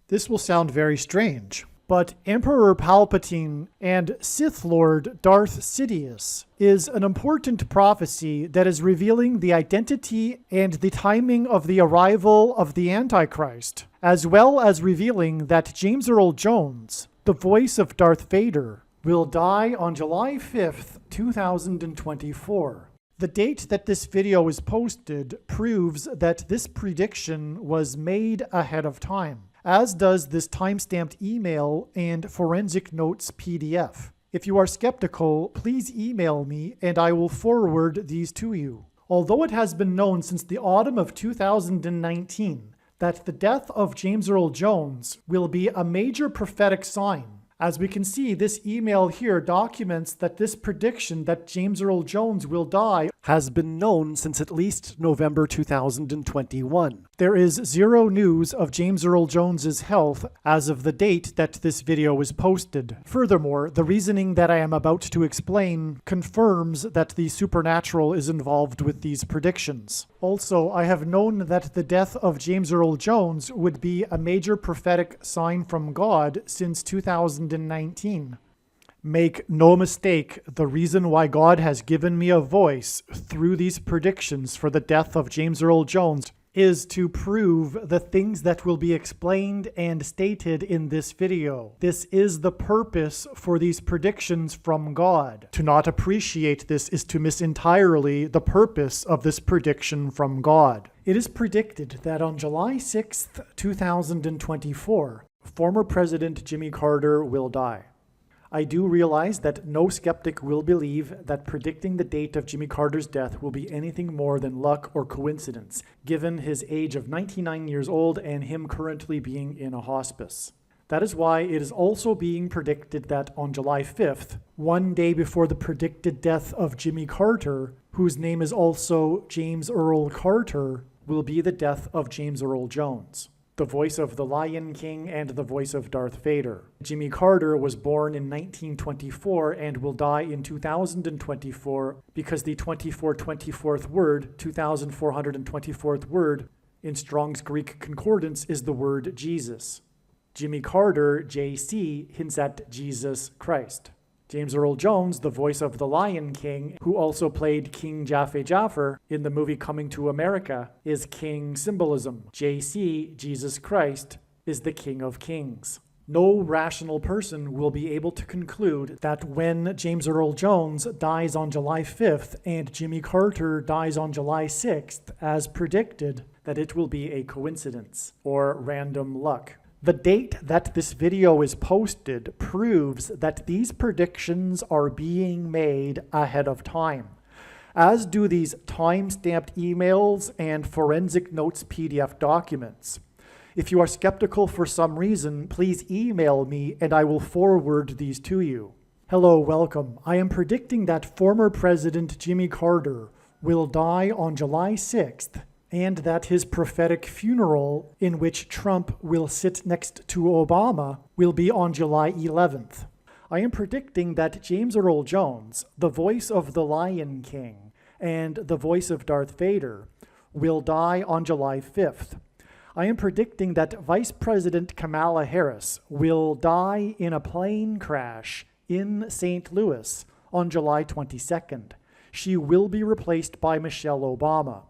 This will sound very strange, but Emperor Palpatine and Sith Lord Darth Sidious is an important prophecy that is revealing the identity and the timing of the arrival of the Antichrist, as well as revealing that James Earl Jones, the voice of Darth Vader, will die on July 5th, 2024. The date that this video is posted proves that this prediction was made ahead of time, as does this timestamped email and forensic notes PDF. If you are skeptical, please email me and I will forward these to you. Although it has been known since the autumn of 2019 that the death of James Earl Jones will be a major prophetic sign, as we can see, this email here documents that this prediction that James Earl Jones will die has been known since at least November 2021. There is zero news of James Earl Jones's health as of the date that this video was posted. Furthermore, the reasoning that I am about to explain confirms that the supernatural is involved with these predictions. Also, I have known that the death of James Earl Jones would be a major prophetic sign from God since 2019. Make no mistake, the reason why God has given me a voice through these predictions for the death of James Earl Jones is to prove the things that will be explained and stated in this video. This is the purpose for these predictions from God. To not appreciate this is to miss entirely the purpose of this prediction from God. It is predicted that on July 6th, 2024, former President Jimmy Carter will die. I do realize that no skeptic will believe that predicting the date of Jimmy Carter's death will be anything more than luck or coincidence, given his age of 99 years old and him currently being in a hospice. That is why it is also being predicted that on July 5th, one day before the predicted death of Jimmy Carter, whose name is also James Earl Carter, will be the death of James Earl Jones, the voice of the Lion King and the voice of Darth Vader. Jimmy Carter was born in 1924 and will die in 2024 because the 2424th word, 2424th word, in Strong's Greek Concordance is the word Jesus. Jimmy Carter, JC, hints at Jesus Christ. James Earl Jones, the voice of the Lion King, who also played King Jaffe Jaffer in the movie Coming to America, is King symbolism. JC, Jesus Christ, is the King of Kings. No rational person will be able to conclude that when James Earl Jones dies on July 5th and Jimmy Carter dies on July 6th, as predicted, that it will be a coincidence or random luck. The date that this video is posted proves that these predictions are being made ahead of time, as do these time-stamped emails and forensic notes PDF documents. If you are skeptical for some reason, please email me and I will forward these to you. Hello, welcome. I am predicting that former President Jimmy Carter will die on July 6th, and that his prophetic funeral, in which Trump will sit next to Obama, will be on July 11th. I am predicting that James Earl Jones, the voice of the Lion King and the voice of Darth Vader, will die on July 5th. I am predicting that Vice President Kamala Harris will die in a plane crash in St. Louis on July 22nd. She will be replaced by Michelle Obama.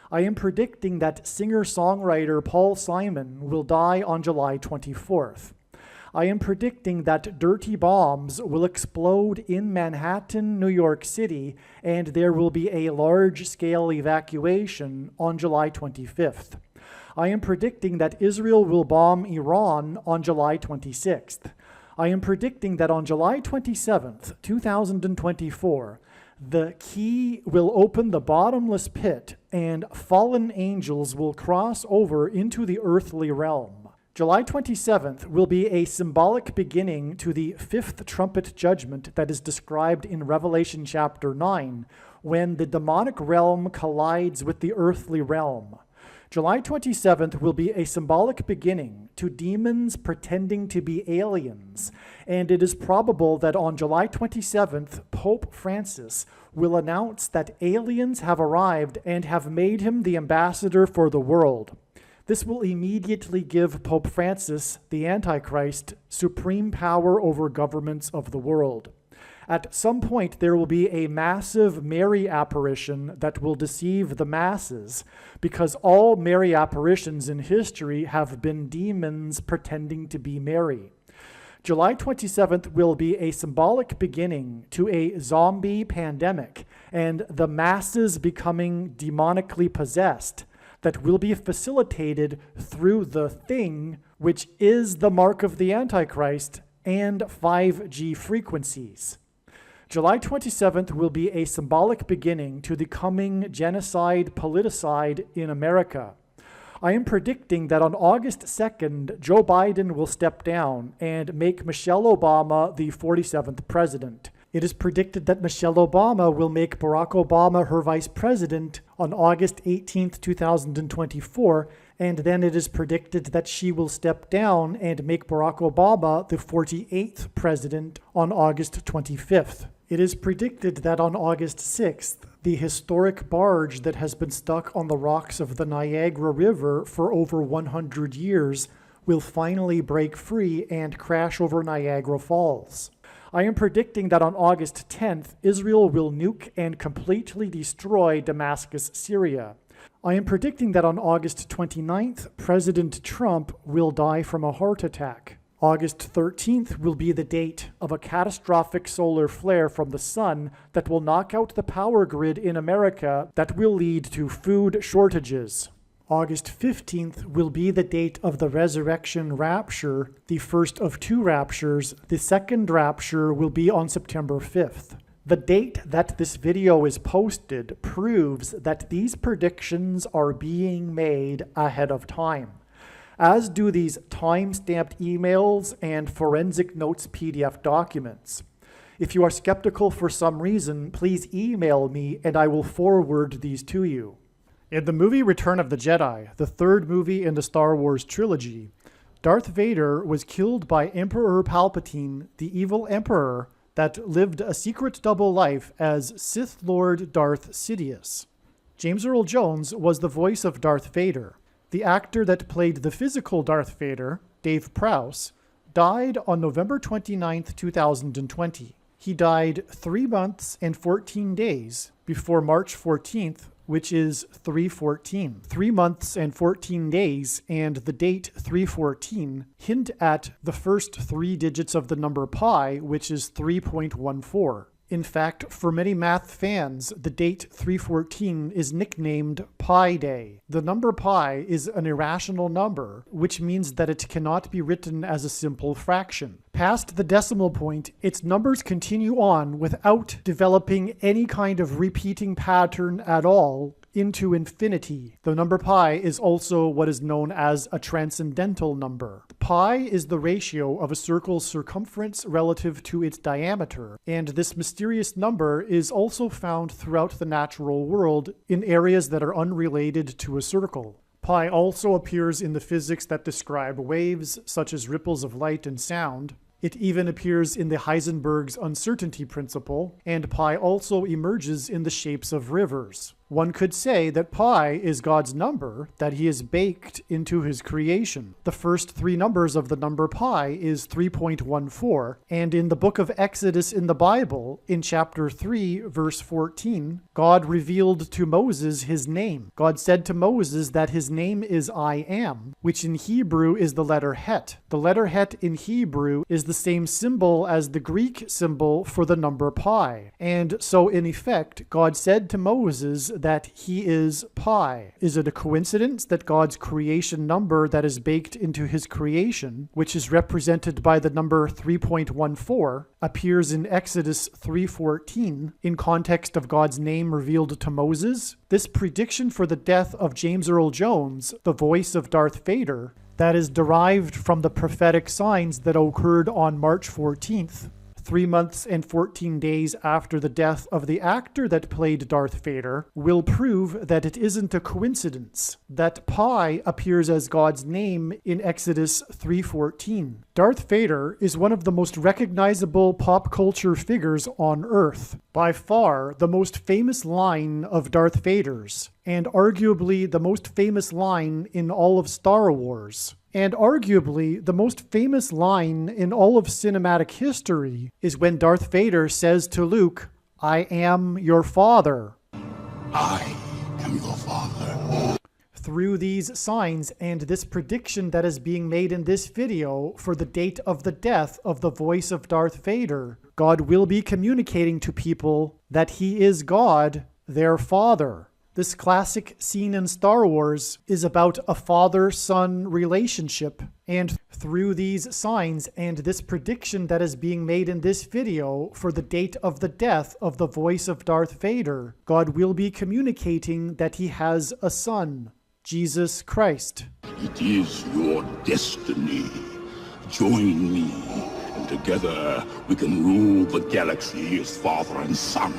I am predicting that singer-songwriter Paul Simon will die on July 24th. I am predicting that dirty bombs will explode in Manhattan, New York City, and there will be a large-scale evacuation on July 25th. I am predicting that Israel will bomb Iran on July 26th. I am predicting that on July 27th, 2024, the key will open the bottomless pit and fallen angels will cross over into the earthly realm. July 27th will be a symbolic beginning to the fifth trumpet judgment that is described in Revelation chapter 9, when the demonic realm collides with the earthly realm. July 27th will be a symbolic beginning to demons pretending to be aliens, and it is probable that on July 27th, Pope Francis will announce that aliens have arrived and have made him the ambassador for the world. This will immediately give Pope Francis, the Antichrist, supreme power over governments of the world. At some point, there will be a massive Mary apparition that will deceive the masses, because all Mary apparitions in history have been demons pretending to be Mary. July 27th will be a symbolic beginning to a zombie pandemic and the masses becoming demonically possessed that will be facilitated through the thing, which is the mark of the Antichrist and 5G frequencies. July 27th will be a symbolic beginning to the coming genocide politicide in America. I am predicting that on August 2nd, Joe Biden will step down and make Michelle Obama the 47th president. It is predicted that Michelle Obama will make Barack Obama her vice president on August 18th, 2024, and then it is predicted that she will step down and make Barack Obama the 48th president on August 25th. It is predicted that on August 6th, the historic barge that has been stuck on the rocks of the Niagara River for over 100 years will finally break free and crash over Niagara Falls. I am predicting that on August 10th, Israel will nuke and completely destroy Damascus, Syria. I am predicting that on August 29th, President Trump will die from a heart attack. August 13th will be the date of a catastrophic solar flare from the sun that will knock out the power grid in America that will lead to food shortages. August 15th will be the date of the resurrection rapture, the first of two raptures. The second rapture will be on September 5th. The date that this video is posted proves that these predictions are being made ahead of time, as do these time-stamped emails and forensic notes PDF documents. If you are skeptical for some reason, please email me and I will forward these to you. In the movie Return of the Jedi, the third movie in the Star Wars trilogy, Darth Vader was killed by Emperor Palpatine, the evil emperor that lived a secret double life as Sith Lord Darth Sidious. James Earl Jones was the voice of Darth Vader. The actor that played the physical Darth Vader, Dave Prowse, died on November 29, 2020. He died 3 months and 14 days before March 14th, which is 3/14. 3 months and 14 days, and the date 3/14 hint at the first 3 digits of the number pi, which is 3.14. In fact, for many math fans, the date 3/14 is nicknamed Pi Day. The number pi is an irrational number, which means that it cannot be written as a simple fraction. Past the decimal point, its numbers continue on without developing any kind of repeating pattern at all into infinity. The number pi is also what is known as a transcendental number. Pi is the ratio of a circle's circumference relative to its diameter, and this mysterious number is also found throughout the natural world in areas that are unrelated to a circle. Pi also appears in the physics that describe waves, such as ripples of light and sound. It even appears in the Heisenberg's uncertainty principle, and pi also emerges in the shapes of rivers. One could say that pi is God's number that he has baked into his creation. The first 3 numbers of the number pi is 3.14, and in the book of Exodus in the Bible, in chapter 3, verse 14, God revealed to Moses his name. God said to Moses that his name is I Am, which in Hebrew is the letter Het. The letter Het in Hebrew is the same symbol as the Greek symbol for the number pi. And so in effect, God said to Moses that he is pi. Is it a coincidence that God's creation number that is baked into his creation, which is represented by the number 3.14, appears in Exodus 3:14 in context of God's name revealed to Moses? This prediction for the death of James Earl Jones, the voice of Darth Vader, that is derived from the prophetic signs that occurred on March 14th, 3 months and 14 days after the death of the actor that played Darth Vader, will prove that it isn't a coincidence that Pi appears as God's name in Exodus 3:14. Darth Vader is one of the most recognizable pop culture figures on Earth. By far, the most famous line of Darth Vader's, and arguably the most famous line in all of Star Wars. And arguably, the most famous line in all of cinematic history is when Darth Vader says to Luke, "I am your father." I am your father. Through these signs and this prediction that is being made in this video for the date of the death of the voice of Darth Vader, God will be communicating to people that he is God, their father. This classic scene in Star Wars is about a father-son relationship, and through these signs and this prediction that is being made in this video for the date of the death of the voice of Darth Vader, God will be communicating that he has a son, Jesus Christ. It is your destiny. Join me, and together we can rule the galaxy as father and son.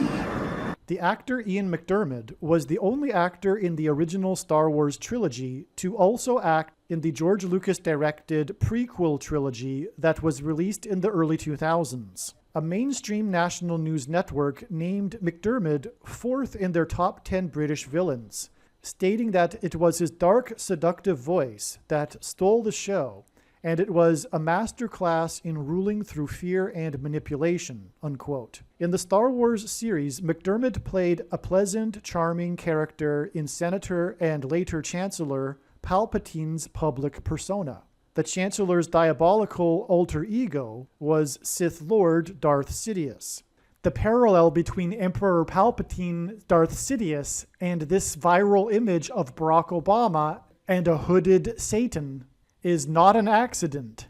The actor Ian McDiarmid was the only actor in the original Star Wars trilogy to also act in the George Lucas-directed prequel trilogy that was released in the early 2000s. A mainstream national news network named McDiarmid fourth in their top 10 British villains, stating that it was his dark, seductive voice that stole the show, and it was a masterclass in ruling through fear and manipulation, unquote. In the Star Wars series, McDiarmid played a pleasant, charming character in Senator and later Chancellor Palpatine's public persona. The Chancellor's diabolical alter ego was Sith Lord Darth Sidious. The parallel between Emperor Palpatine, Darth Sidious, and this viral image of Barack Obama and a hooded Satan is not an accident,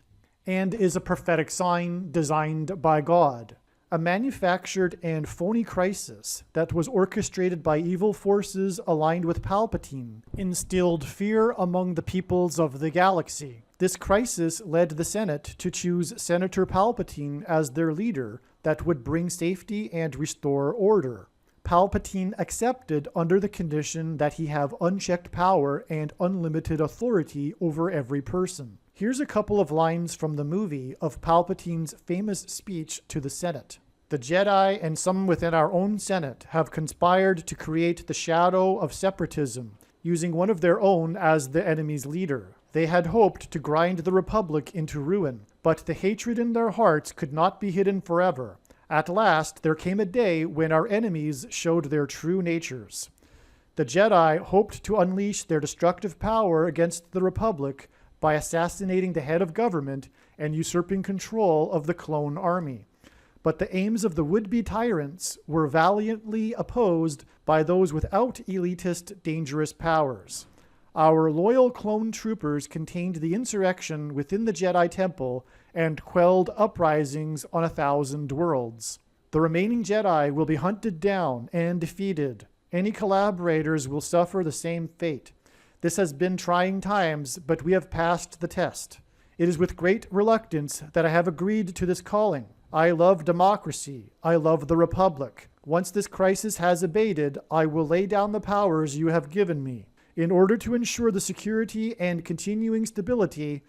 and is a prophetic sign designed by God. A manufactured and phony crisis that was orchestrated by evil forces aligned with Palpatine instilled fear among the peoples of the galaxy. This crisis led the Senate to choose Senator Palpatine as their leader that would bring safety and restore order. Palpatine accepted under the condition that he have unchecked power and unlimited authority over every person. Here's a couple of lines from the movie of Palpatine's famous speech to the Senate. "The Jedi and some within our own Senate have conspired to create the shadow of separatism, using one of their own as the enemy's leader. They had hoped to grind the Republic into ruin, but the hatred in their hearts could not be hidden forever. At last, there came a day when our enemies showed their true natures. The Jedi hoped to unleash their destructive power against the Republic by assassinating the head of government and usurping control of the clone army. But the aims of the would-be tyrants were valiantly opposed by those without elitist, dangerous powers. Our loyal clone troopers contained the insurrection within the Jedi Temple and quelled uprisings on 1,000 worlds. The remaining Jedi will be hunted down and defeated. Any collaborators will suffer the same fate. This has been trying times, but we have passed the test. It is with great reluctance that I have agreed to this calling. I love democracy. I love the Republic. Once this crisis has abated, I will lay down the powers you have given me. In order to ensure the security and continuing stability,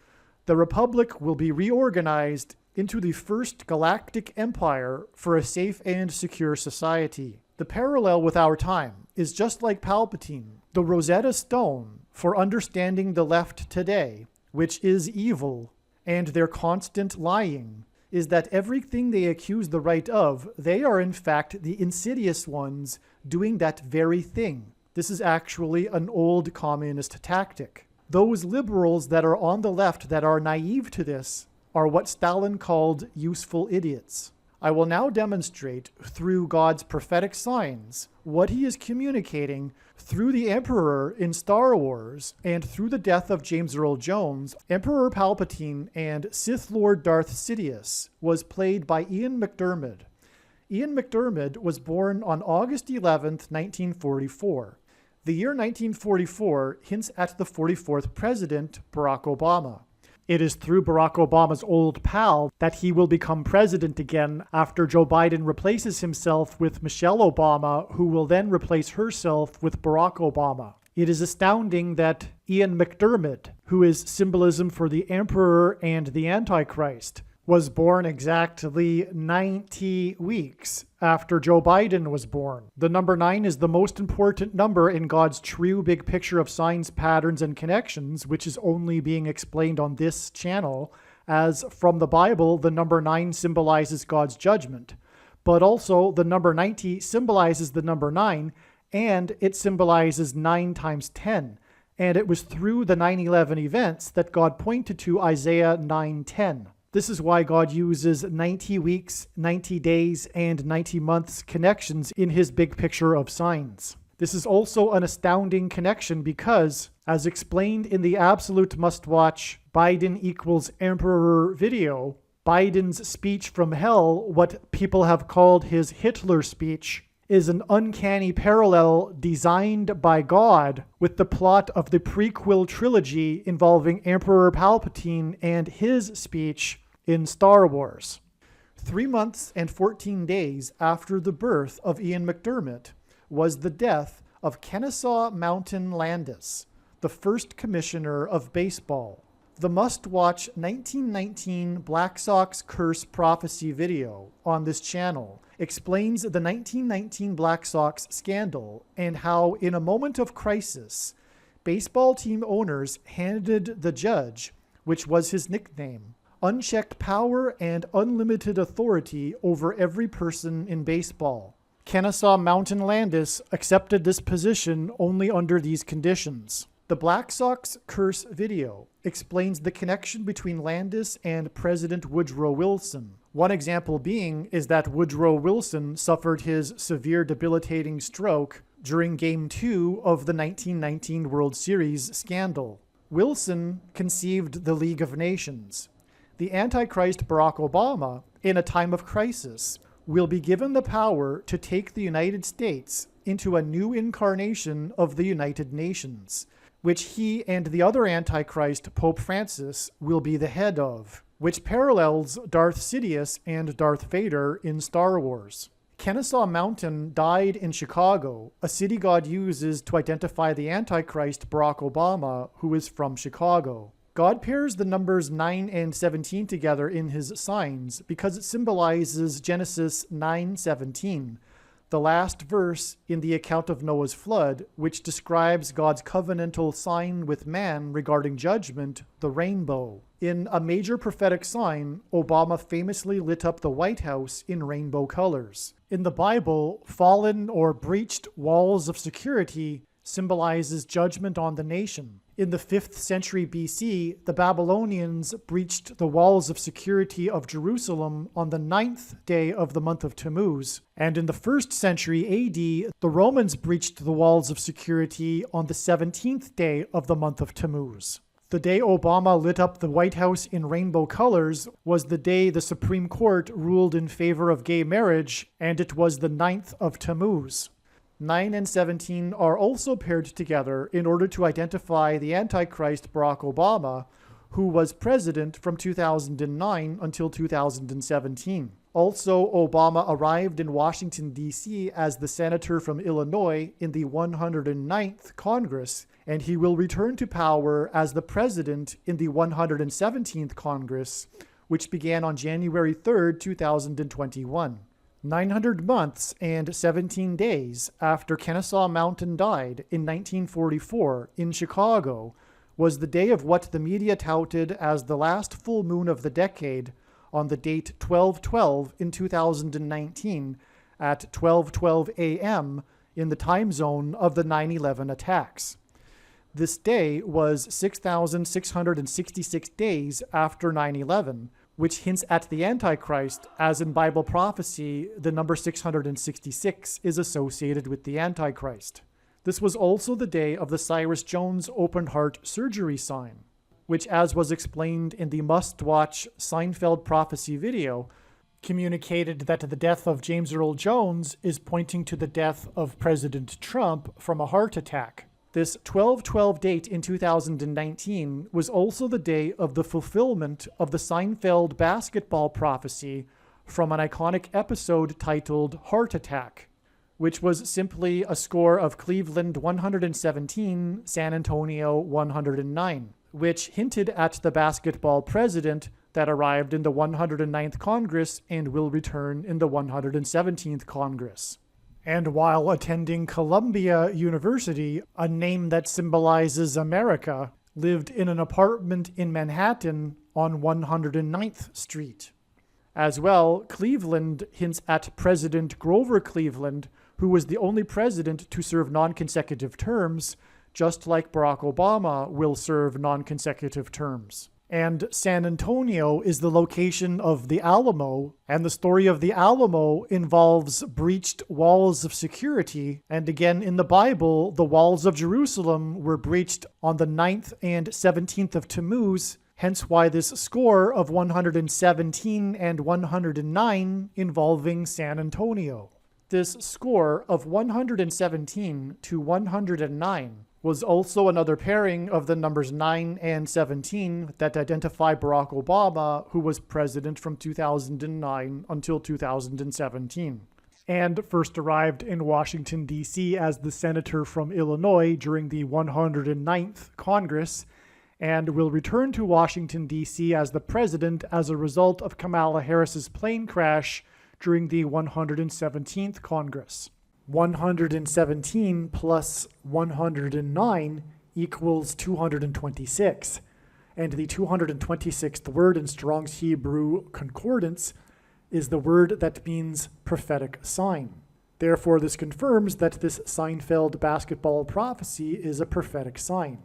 the Republic will be reorganized into the first galactic empire for a safe and secure society." The parallel with our time is just like Palpatine, the Rosetta Stone for understanding the left today, which is evil, and their constant lying, is that everything they accuse the right of, they are in fact the insidious ones doing that very thing. This is actually an old communist tactic. Those liberals that are on the left that are naive to this are what Stalin called useful idiots. I will now demonstrate through God's prophetic signs what he is communicating through the Emperor in Star Wars and through the death of James Earl Jones. Emperor Palpatine and Sith Lord Darth Sidious was played by Ian McDiarmid. Ian McDiarmid was born on August 11th, 1944. The year 1944 hints at the 44th president, Barack Obama. It is through Barack Obama's old pal that he will become president again after Joe Biden replaces himself with Michelle Obama, who will then replace herself with Barack Obama. It is astounding that Ian McDermott, who is symbolism for the Emperor and the Antichrist, was born exactly 90 weeks after Joe Biden was born. The number 9 is the most important number in God's true big picture of signs, patterns, and connections, which is only being explained on this channel, as from the Bible, the number 9 symbolizes God's judgment. But also, the number 90 symbolizes the number 9, and it symbolizes 9 times 10. And it was through the 9/11 events that God pointed to Isaiah 9:10. This is why God uses 90 weeks, 90 days, and 90 months connections in his big picture of signs. This is also an astounding connection because, as explained in the absolute must-watch Biden equals Emperor video, Biden's speech from hell, what people have called his Hitler speech, is an uncanny parallel designed by God with the plot of the prequel trilogy involving Emperor Palpatine and his speech in Star Wars. 3 months and 14 days after the birth of Ian McDermott was the death of Kennesaw Mountain Landis, the first commissioner of baseball. The must-watch 1919 Black Sox Curse Prophecy video on this channel explains the 1919 Black Sox scandal and how, in a moment of crisis, baseball team owners handed the judge, which was his nickname, unchecked power and unlimited authority over every person in baseball. Kennesaw Mountain Landis accepted this position only under these conditions. The Black Sox Curse video explains the connection between Landis and President Woodrow Wilson. One example being is that Woodrow Wilson suffered his severe debilitating stroke during Game 2 of the 1919 World Series scandal. Wilson conceived the League of Nations. The Antichrist Barack Obama, in a time of crisis, will be given the power to take the United States into a new incarnation of the United Nations, which he and the other Antichrist, Pope Francis, will be the head of, which parallels Darth Sidious and Darth Vader in Star Wars. Kennesaw Mountain died in Chicago, a city God uses to identify the Antichrist Barack Obama, who is from Chicago. God pairs the numbers 9 and 17 together in his signs because it symbolizes Genesis 9:17, the last verse in the account of Noah's flood, which describes God's covenantal sign with man regarding judgment, the rainbow. In a major prophetic sign, Obama famously lit up the White House in rainbow colors. In the Bible, fallen or breached walls of security symbolizes judgment on the nation. In the 5th century BC, the Babylonians breached the walls of security of Jerusalem on the 9th day of the month of Tammuz. And in the 1st century AD, the Romans breached the walls of security on the 17th day of the month of Tammuz. The day Obama lit up the White House in rainbow colors was the day the Supreme Court ruled in favor of gay marriage, and it was the 9th of Tammuz. 9 and 17 are also paired together in order to identify the Antichrist Barack Obama, who was president from 2009 until 2017. Also, Obama arrived in Washington, D.C. as the senator from Illinois in the 109th Congress, and he will return to power as the president in the 117th Congress, which began on January 3rd, 2021. 900 months and 17 days after Kennesaw Mountain died in 1944 in Chicago was the day of what the media touted as the last full moon of the decade on the date 12/12 in 2019 at 12:12 a.m. in the time zone of the 9/11 attacks. This day was 6,666 days after 9/11, which hints at the Antichrist, as in Bible prophecy, the number 666 is associated with the Antichrist. This was also the day of the Cyrus Jones open heart surgery sign, which, as was explained in the must-watch Seinfeld prophecy video, communicated that the death of James Earl Jones is pointing to the death of President Trump from a heart attack. This 12/12 date in 2019 was also the day of the fulfillment of the Seinfeld basketball prophecy from an iconic episode titled Heart Attack, which was simply a score of Cleveland 117, San Antonio 109, which hinted at the basketball president that arrived in the 109th Congress and will return in the 117th Congress. And while attending Columbia University, a name that symbolizes America, lived in an apartment in Manhattan on 109th Street. As well, Cleveland hints at President Grover Cleveland, who was the only president to serve non-consecutive terms, just like Barack Obama will serve non-consecutive terms. And San Antonio is the location of the Alamo, and the story of the Alamo involves breached walls of security, and again in the Bible, the walls of Jerusalem were breached on the 9th and 17th of Tammuz, hence why this score of 117 and 109 involving San Antonio. This score of 117 to 109 was also another pairing of the numbers 9 and 17 that identify Barack Obama, who was president from 2009 until 2017, and first arrived in Washington, D.C. as the senator from Illinois during the 109th Congress, and will return to Washington, D.C. as the president as a result of Kamala Harris's plane crash during the 117th Congress. 117 plus 109 equals 226, and the 226th word in Strong's Hebrew Concordance is the word that means prophetic sign. Therefore, this confirms that this Seinfeld basketball prophecy is a prophetic sign.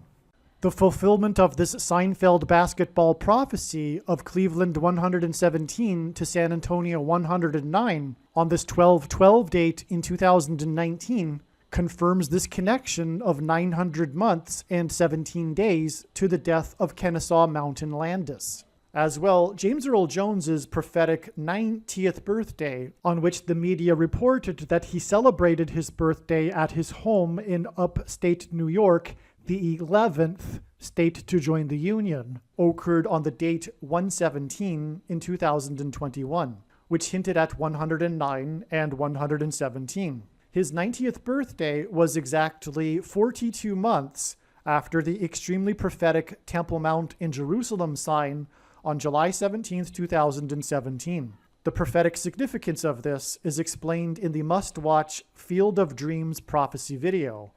The fulfillment of this Seinfeld basketball prophecy of Cleveland 117 to San Antonio 109 on this 12/12 date in 2019 confirms this connection of 900 months and 17 days to the death of Kennesaw Mountain Landis. As well, James Earl Jones's prophetic 90th birthday, on which the media reported that he celebrated his birthday at his home in upstate New York, the 11th state to join the Union, occurred on the date 117 in 2021, which hinted at 109 and 117. His 90th birthday was exactly 42 months after the extremely prophetic Temple Mount in Jerusalem sign on July 17, 2017. The prophetic significance of this is explained in the must-watch Field of Dreams prophecy video,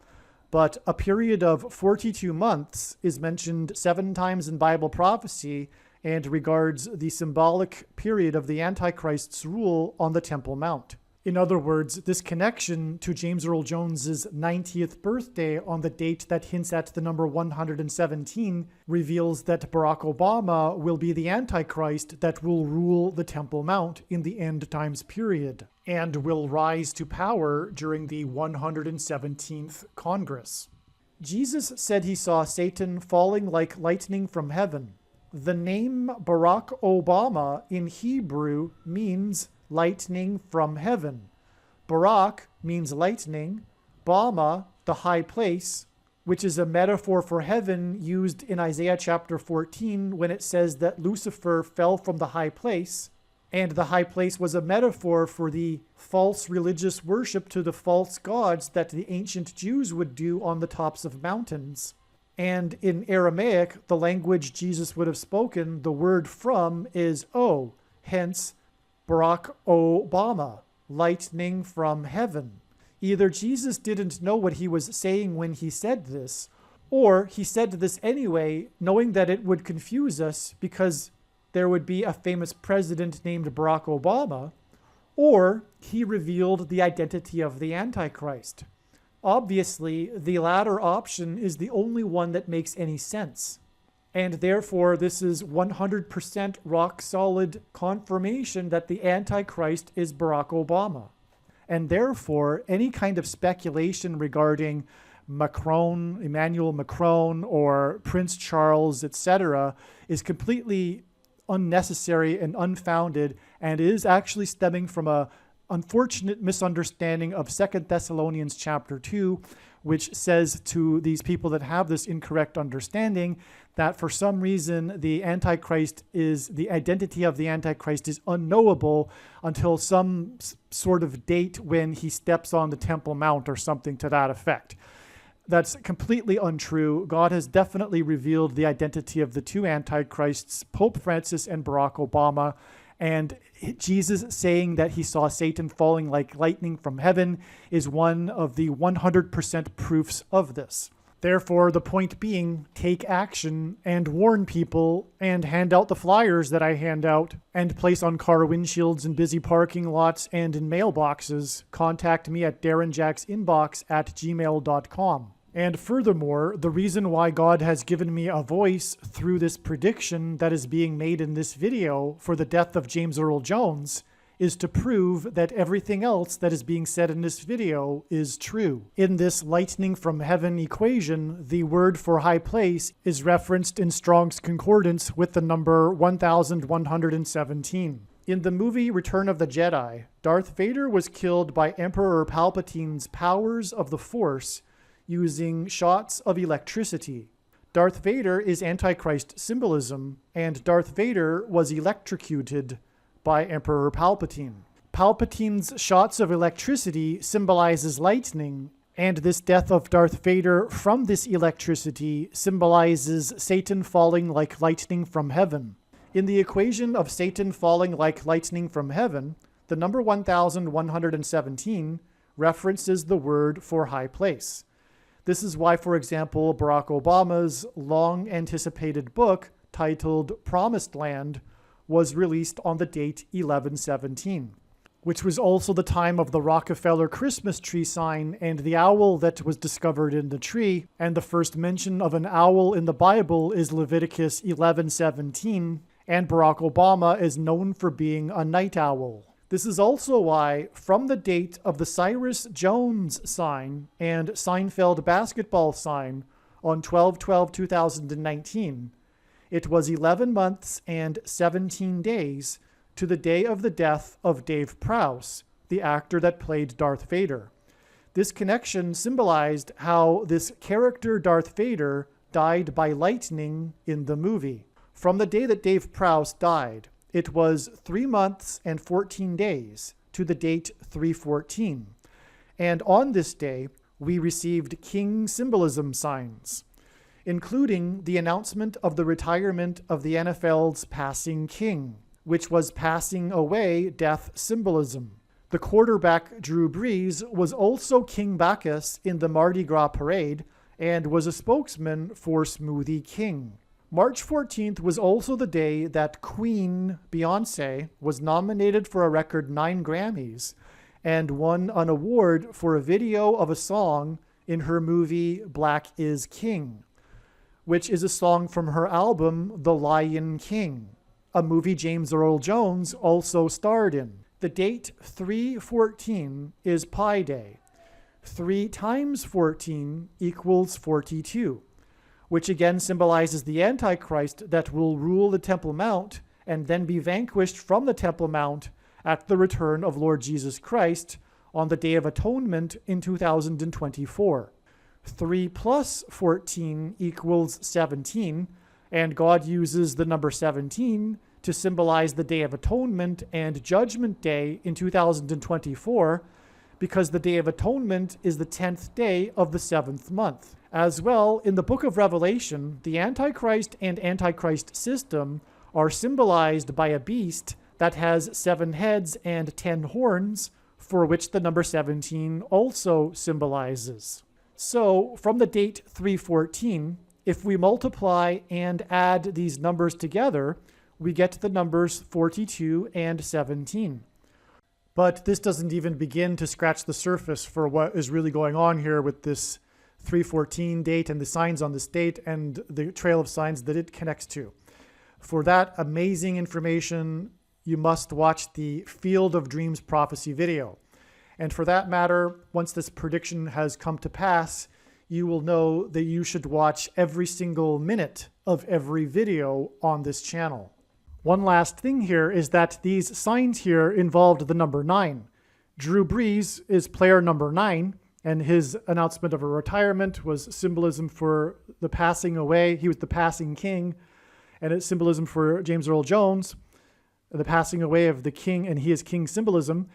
but a period of 42 months is mentioned 7 times in Bible prophecy and regards the symbolic period of the Antichrist's rule on the Temple Mount. In other words, this connection to James Earl Jones's 90th birthday on the date that hints at the number 117 reveals that Barack Obama will be the Antichrist that will rule the Temple Mount in the end times period, and will rise to power during the 117th Congress. Jesus said he saw Satan falling like lightning from heaven. The name Barack Obama in Hebrew means lightning from heaven. Barak means lightning, Bama, the high place, which is a metaphor for heaven used in Isaiah chapter 14 when it says that Lucifer fell from the high place, and the high place was a metaphor for the false religious worship to the false gods that the ancient Jews would do on the tops of mountains. And in Aramaic, the language Jesus would have spoken, the word from is O, hence Barack Obama, lightning from heaven. Either Jesus didn't know what he was saying when he said this, or he said this anyway, knowing that it would confuse us because there would be a famous president named Barack Obama, or he revealed the identity of the Antichrist. Obviously, the latter option is the only one that makes any sense. And therefore, this is 100% rock-solid confirmation that the Antichrist is Barack Obama. And therefore, any kind of speculation regarding Macron, Emmanuel Macron, or Prince Charles, etc., is completely unnecessary and unfounded, and is actually stemming from a unfortunate misunderstanding of 2 Thessalonians chapter 2, which says to these people that have this incorrect understanding that for some reason the identity of the Antichrist is unknowable until some sort of date when he steps on the Temple Mount or something to that effect. That's completely untrue. God has definitely revealed the identity of the two Antichrists, Pope Francis and Barack Obama. And Jesus saying that he saw Satan falling like lightning from heaven is one of the 100% proofs of this. Therefore, the point being, take action and warn people and hand out the flyers that I hand out and place on car windshields and busy parking lots and in mailboxes. Contact me at darrenjacksinbox@gmail.com. And furthermore, the reason why God has given me a voice through this prediction that is being made in this video for the death of James Earl Jones is to prove that everything else that is being said in this video is true. In this lightning from heaven equation, the word for high place is referenced in Strong's Concordance with the number 1117. In the movie Return of the Jedi, Darth Vader was killed by Emperor Palpatine's powers of the Force using shots of electricity. Darth Vader is Antichrist symbolism, and Darth Vader was electrocuted by Emperor Palpatine. Palpatine's shots of electricity symbolizes lightning, and this death of Darth Vader from this electricity symbolizes Satan falling like lightning from heaven. In the equation of Satan falling like lightning from heaven, the number 1117 references the word for high place. This is why, for example, Barack Obama's long-anticipated book titled Promised Land was released on the date 11/17, which was also the time of the Rockefeller Christmas tree sign and the owl that was discovered in the tree, and the first mention of an owl in the Bible is Leviticus 11:17, and Barack Obama is known for being a night owl. This is also why, from the date of the Cyrus Jones sign and Seinfeld basketball sign on 12/12/2019, it was 11 months and 17 days to the day of the death of Dave Prowse, the actor that played Darth Vader. This connection symbolized how this character Darth Vader died by lightning in the movie. From the day that Dave Prowse died, it was 3 months and 14 days to the date 3/14. And on this day, we received king symbolism signs, including the announcement of the retirement of the NFL's passing king, which was passing away death symbolism. The quarterback Drew Brees was also King Bacchus in the Mardi Gras parade and was a spokesman for Smoothie King. March 14th was also the day that Queen Beyoncé was nominated for a record 9 Grammys and won an award for a video of a song in her movie Black is King, which is a song from her album The Lion King, a movie James Earl Jones also starred in. The date 3/14 is Pi Day. 3 times 14 equals 42. Which again symbolizes the Antichrist that will rule the Temple Mount and then be vanquished from the Temple Mount at the return of Lord Jesus Christ on the Day of Atonement in 2024. 3 plus 14 equals 17, and God uses the number 17 to symbolize the Day of Atonement and Judgment Day in 2024, because the Day of Atonement is the 10th day of the 7th month. As well, in the book of Revelation, the Antichrist and Antichrist system are symbolized by a beast that has 7 heads and 10 horns, for which the number 17 also symbolizes. So, from the date 3/14, if we multiply and add these numbers together, we get the numbers 42 and 17. But this doesn't even begin to scratch the surface for what is really going on here with this 3/14 date and the signs on this date and the trail of signs that it connects to. For that amazing information, you must watch the Field of Dreams Prophecy video. And for that matter, once this prediction has come to pass, you will know that you should watch every single minute of every video on this channel. One last thing here is that these signs here involved the number 9. Drew Brees is player number 9, and his announcement of a retirement was symbolism for the passing away. He was the passing king, and it's symbolism for James Earl Jones, the passing away of the king, and he is king symbolism.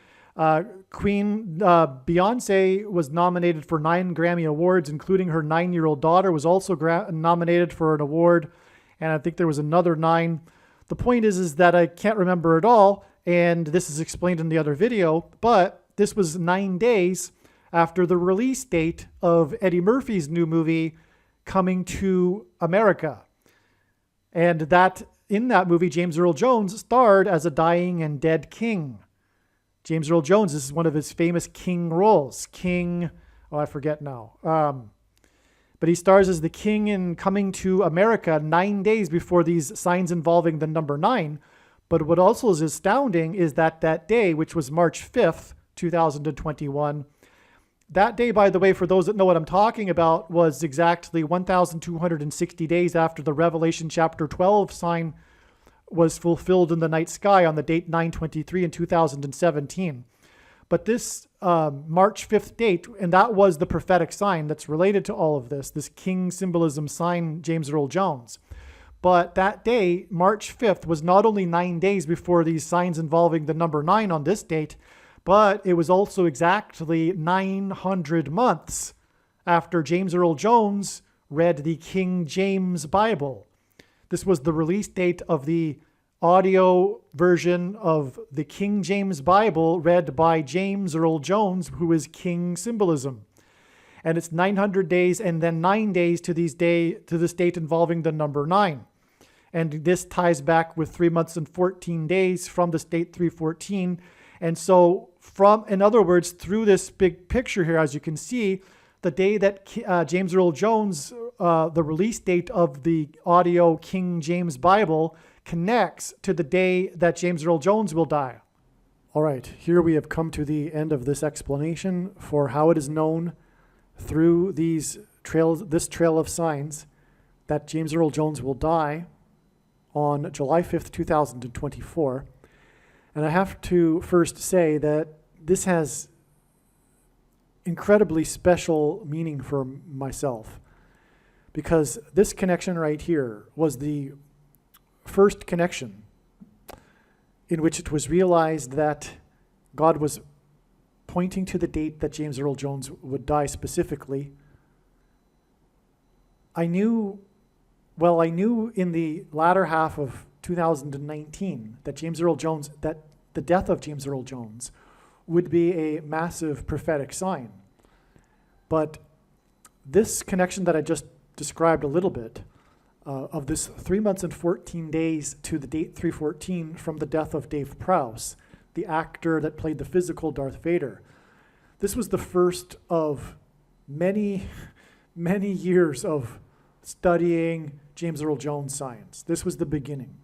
Queen Beyonce was nominated for 9 Grammy Awards, including her 9-year-old daughter was also nominated for an award, and I think there was another 9. The point is that I can't remember it all, and this is explained in the other video, but this was 9 days after the release date of Eddie Murphy's new movie, Coming to America. And that in that movie, James Earl Jones starred as a dying and dead king. James Earl Jones, this is one of his famous king roles. I forget now. But he stars as the king in Coming to America 9 days before these signs involving the number 9. But what also is astounding is that that day, which was March 5th, 2021, that day, by the way, for those that know what I'm talking about, was exactly 1,260 days after the Revelation chapter 12 sign was fulfilled in the night sky on the date 9/23 in 2017. But this March 5th date, and that was the prophetic sign that's related to all of this king symbolism sign, James Earl Jones. But that day, March 5th, was not only 9 days before these signs involving the number 9 on this date, but it was also exactly 900 months after James Earl Jones read the King James Bible. This was the release date of the audio version of the King James Bible read by James Earl Jones, who is king symbolism. And it's 900 days and then 9 days to this date involving the number 9. And this ties back with 3 months and 14 days from the date 314. And so in other words, through this big picture here, as you can see, the day that James Earl Jones, the release date of the audio King James Bible, connects to the day that James Earl Jones will die. All right, here we have come to the end of this explanation for how it is known through this trail of signs that James Earl Jones will die on July 5th, 2024. And I have to first say that this has incredibly special meaning for myself, because this connection right here was the first connection in which it was realized that God was pointing to the date that James Earl Jones would die specifically. I knew in the latter half of 2019 that the death of James Earl Jones would be a massive prophetic sign. But this connection that I just described a little bit, of this 3 months and 14 days to the date 314 from the death of Dave Prowse, the actor that played the physical Darth Vader. This was the first of many, many years of studying James Earl Jones science. This was the beginning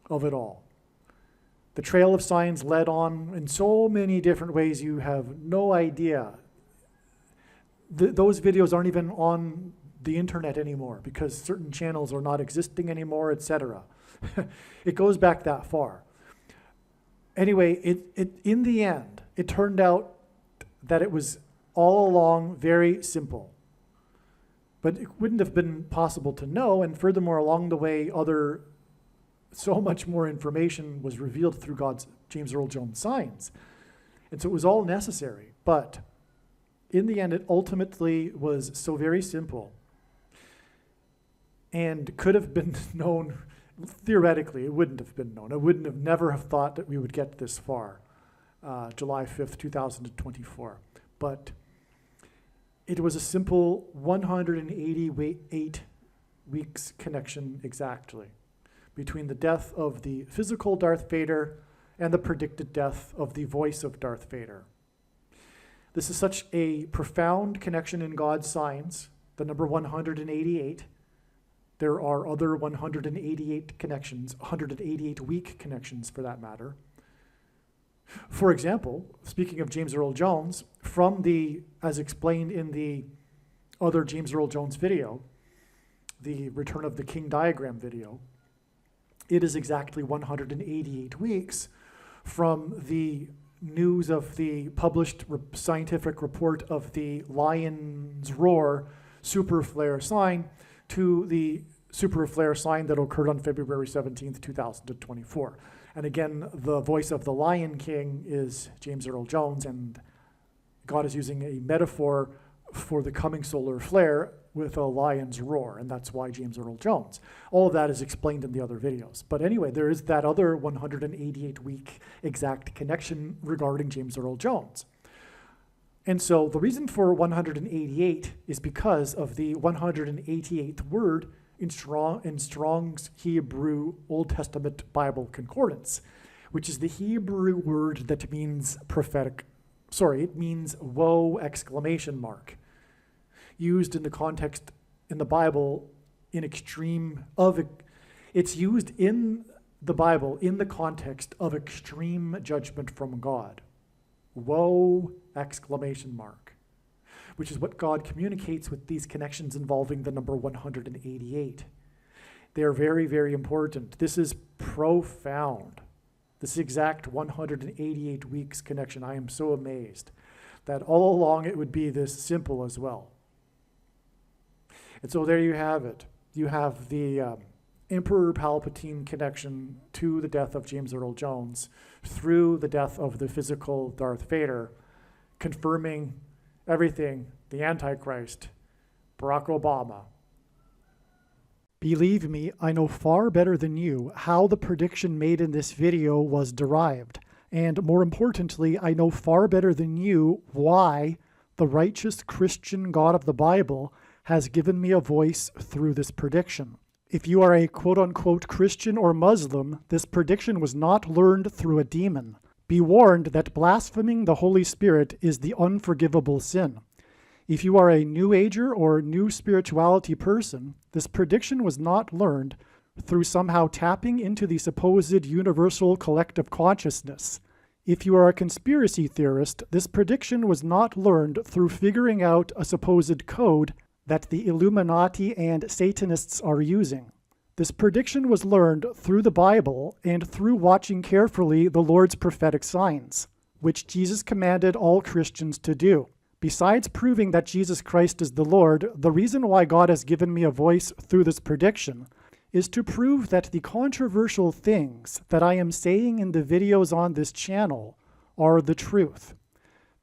of it all. The trail of signs led on in so many different ways you have no idea. Those videos aren't even on the internet anymore because certain channels are not existing anymore, etc. It goes back that far. Anyway, in the end, it turned out that it was all along very simple. But it wouldn't have been possible to know, and furthermore, along the way, so much more information was revealed through James Earl Jones signs. And so it was all necessary. But in the end, it ultimately was so very simple and could have been known. Theoretically, it wouldn't have been known. I wouldn't have never have thought that we would get this far, July 5th, 2024. But it was a simple 188 weeks connection exactly between the death of the physical Darth Vader and the predicted death of the voice of Darth Vader. This is such a profound connection in God's signs, the number 188. There are other 188 connections, 188 week connections for that matter. For example, speaking of James Earl Jones, as explained in the other James Earl Jones video, the Return of the King diagram video, it is exactly 188 weeks from the news of the published scientific report of the lion's roar super flare sign to the super flare sign that occurred on February 17th, 2024. And again, the voice of the Lion King is James Earl Jones, and God is using a metaphor for the coming solar flare with a lion's roar, and that's why James Earl Jones. All of that is explained in the other videos. But anyway, there is that other 188-week exact connection regarding James Earl Jones. And so the reason for 188 is because of the 188th word in Strong's Hebrew Old Testament Bible Concordance, which is the Hebrew word that means prophetic. Sorry, it means woe exclamation mark. Used in the context in the Bible in extreme of, it's used in the Bible in the context of extreme judgment from God. Woe exclamation mark, which is what God communicates with these connections involving the number 188. They're very, very important. This is profound. This exact 188 weeks connection. I am so amazed that all along it would be this simple as well. And so there you have it. You have the Emperor Palpatine connection to the death of James Earl Jones through the death of the physical Darth Vader, confirming everything, the Antichrist, Barack Obama. Believe me, I know far better than you how the prediction made in this video was derived. And more importantly, I know far better than you why the righteous Christian God of the Bible has given me a voice through this prediction. If you are a quote-unquote Christian or Muslim, this prediction was not learned through a demon. Be warned that blaspheming the Holy Spirit is the unforgivable sin. If you are a New Ager or New Spirituality person, this prediction was not learned through somehow tapping into the supposed universal collective consciousness. If you are a conspiracy theorist, this prediction was not learned through figuring out a supposed code that the Illuminati and Satanists are using. This prediction was learned through the Bible and through watching carefully the Lord's prophetic signs, which Jesus commanded all Christians to do. Besides proving that Jesus Christ is the Lord, the reason why God has given me a voice through this prediction is to prove that the controversial things that I am saying in the videos on this channel are the truth.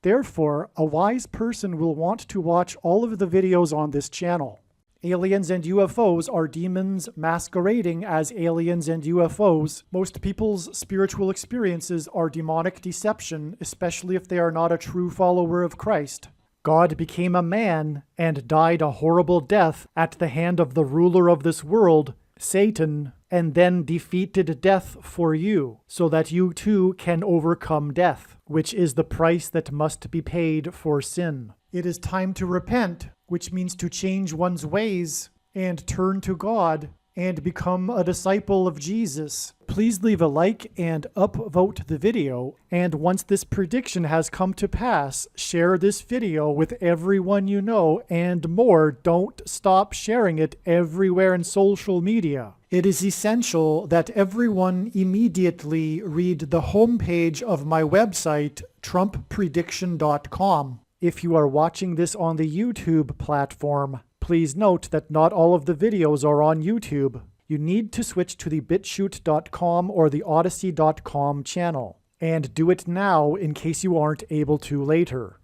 Therefore, a wise person will want to watch all of the videos on this channel. Aliens and UFOs are demons masquerading as aliens and UFOs. Most people's spiritual experiences are demonic deception, especially if they are not a true follower of Christ. God became a man and died a horrible death at the hand of the ruler of this world, Satan, and then defeated death for you, so that you too can overcome death, which is the price that must be paid for sin. It is time to repent, which means to change one's ways and turn to God and become a disciple of Jesus. Please leave a like and upvote the video, and once this prediction has come to pass, share this video with everyone you know, and more, don't stop sharing it everywhere in social media. It is essential that everyone immediately read the homepage of my website, TrumpPrediction.com. If you are watching this on the YouTube platform, please note that not all of the videos are on YouTube. You need to switch to the BitChute.com or the Odyssey.com channel. And do it now in case you aren't able to later.